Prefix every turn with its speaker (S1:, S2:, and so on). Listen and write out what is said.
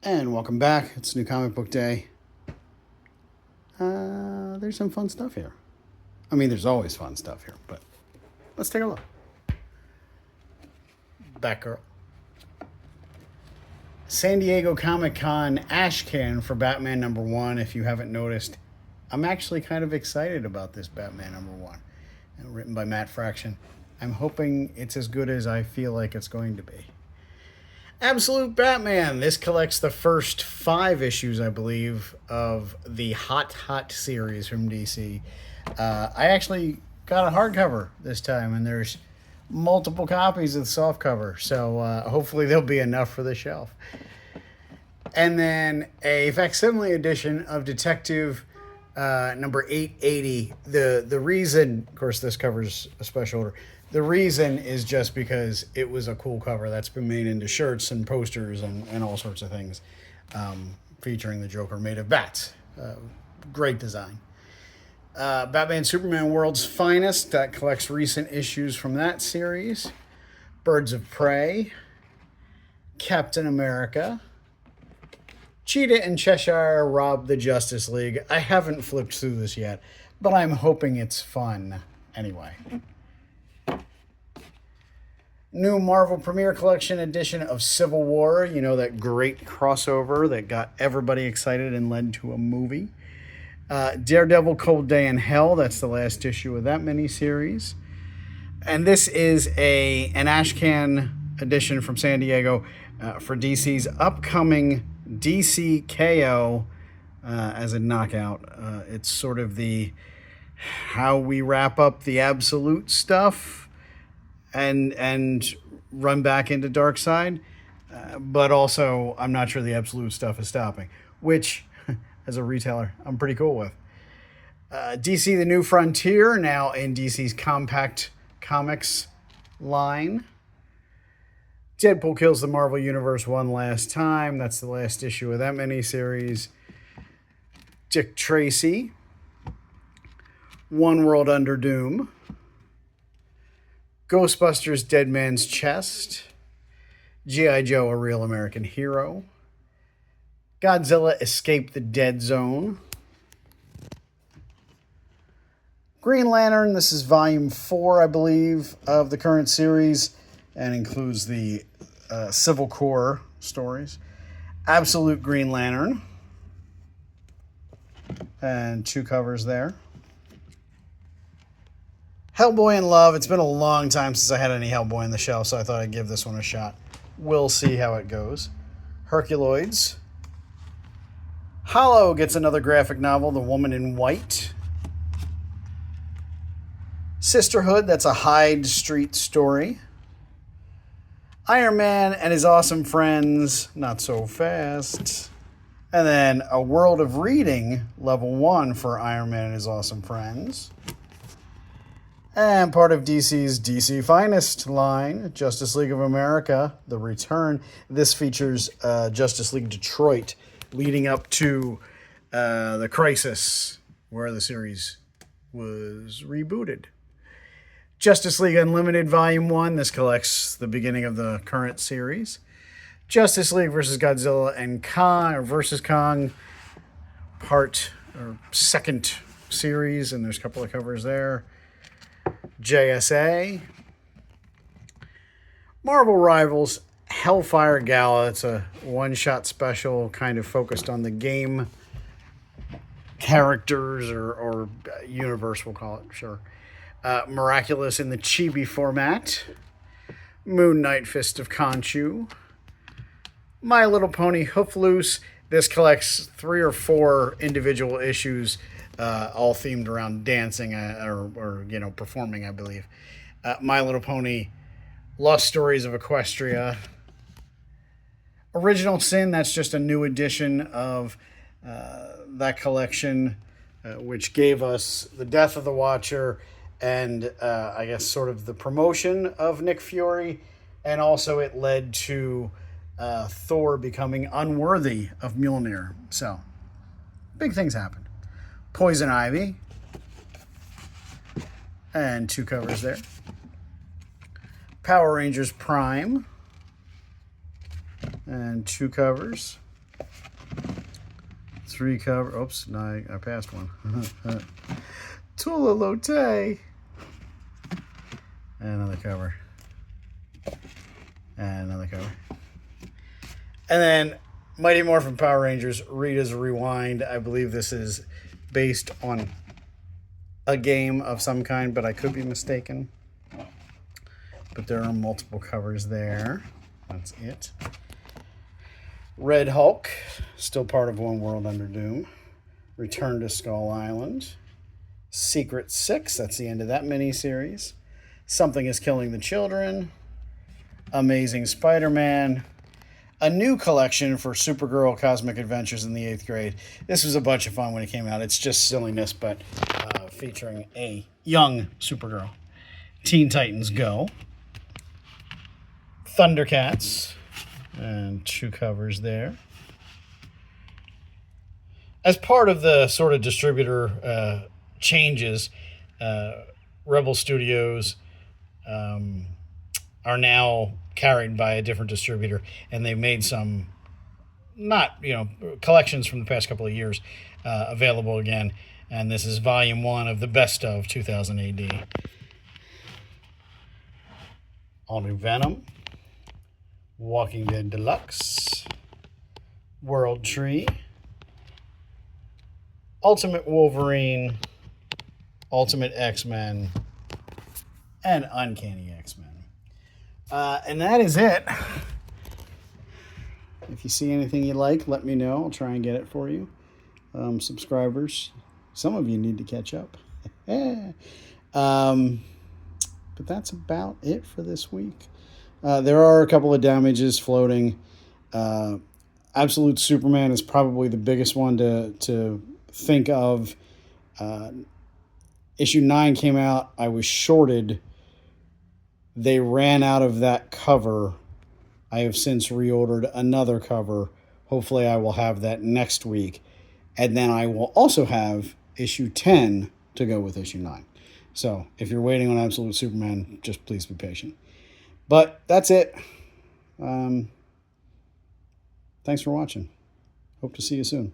S1: And welcome back. It's New Comic Book Day. There's some fun stuff here. I mean, there's always fun stuff here, but let's take a look. Batgirl. San Diego Comic-Con Ashcan for Batman #1. If you haven't noticed, I'm actually kind of excited about this Batman #1. Written by Matt Fraction. I'm hoping it's as good as I feel like it's going to be. Absolute Batman. This collects the first 5 issues, I believe, of the Hot series from DC. I actually got a hardcover this time, and there's multiple copies of the softcover, so hopefully there'll be enough for the shelf. And then a facsimile edition of Detective number 880. The reason, of course, this covers a special order. The reason is just because it was a cool cover that's been made into shirts and posters and all sorts of things, featuring the Joker made of bats. Great design. Batman Superman World's Finest, that collects recent issues from that series. Birds of Prey. Captain America. Cheetah and Cheshire rob the Justice League. I haven't flipped through this yet, but I'm hoping it's fun anyway. New Marvel Premiere Collection edition of Civil War. You know, that great crossover that got everybody excited and led to a movie. Daredevil Cold Day in Hell. That's the last issue of that miniseries. And this is an Ashcan edition from San Diego for DC's upcoming DC KO as a knockout. It's sort of the how we wrap up the Absolute stuff and run back into Darkseid, but also I'm not sure the Absolute stuff is stopping, which as a retailer I'm pretty cool with. DC The New Frontier, now in DC's Compact Comics line. Deadpool Kills the Marvel Universe one last time. That's the last issue of that miniseries. Dick Tracy. One World Under Doom. Ghostbusters Dead Man's Chest. G.I. Joe, A Real American Hero. Godzilla Escape the Dead Zone. Green Lantern, this is volume 4, I believe, of the current series, and includes the Civil Core stories. Absolute Green Lantern. And 2 covers there. Hellboy in Love. It's been a long time since I had any Hellboy on the shelf, so I thought I'd give this one a shot. We'll see how it goes. Herculoids. Hollow gets another graphic novel, The Woman in White. Sisterhood, that's a Hyde Street story. Iron Man and His Awesome Friends, Not So Fast. And then A World of Reading, level 1 for Iron Man and His Awesome Friends. And part of DC's DC Finest line, Justice League of America, The Return. This features Justice League Detroit leading up to the Crisis, where the series was rebooted. Justice League Unlimited Volume 1. This collects the beginning of the current series. Justice League versus Godzilla and Kong, or versus Kong, second series, and there's a couple of covers there. JSA. Marvel Rivals Hellfire Gala. It's a one-shot special kind of focused on the game characters or universe, we'll call it, sure. Miraculous in the chibi format. Moon Knight Fist of Khonshu. My Little Pony Hoof Loose. This collects 3 or 4 individual issues, all themed around dancing or performing, I believe. My Little Pony Lost Stories of Equestria. Original Sin, that's just a new edition of that collection, which gave us The Death of the Watcher and I guess sort of the promotion of Nick Fury, and also it led to Thor becoming unworthy of Mjolnir. So, big things happened. Poison Ivy. And 2 covers there. Power Rangers Prime. And 2 covers. 3 cover. Oops, no, I passed one. Tula Lote. And another cover. And another cover. And then Mighty Morphin Power Rangers Rita's Rewind. I believe this is based on a game of some kind, but I could be mistaken. But there are multiple covers there. That's it. Red Hulk, still part of One World Under Doom. Return to Skull Island. Secret 6, that's the end of that miniseries. Something is Killing the Children. Amazing Spider-Man. A new collection for Supergirl Cosmic Adventures in the 8th grade. This was a bunch of fun when it came out. It's just silliness, but featuring a young Supergirl. Teen Titans Go. Thundercats. And 2 covers there. As part of the sort of distributor changes, Rebel Studios are now carried by a different distributor, and they've made some collections from the past couple of years available again. And this is volume 1 of the best of 2000 AD. All new Venom, Walking Dead Deluxe, World Tree, Ultimate Wolverine, Ultimate X-Men, and Uncanny X-Men. And that is it. If you see anything you like, let me know. I'll try and get it for you. Subscribers, some of you need to catch up. But that's about it for this week. There are a couple of damages floating. Absolute Superman is probably the biggest one to think of. Issue 9 came out. I was shorted. They ran out of that cover. I have since reordered another cover. Hopefully I will have that next week. And then I will also have issue 10 to go with issue 9. So if you're waiting on Absolute Superman, just please be patient. But that's it. Thanks for watching. Hope to see you soon.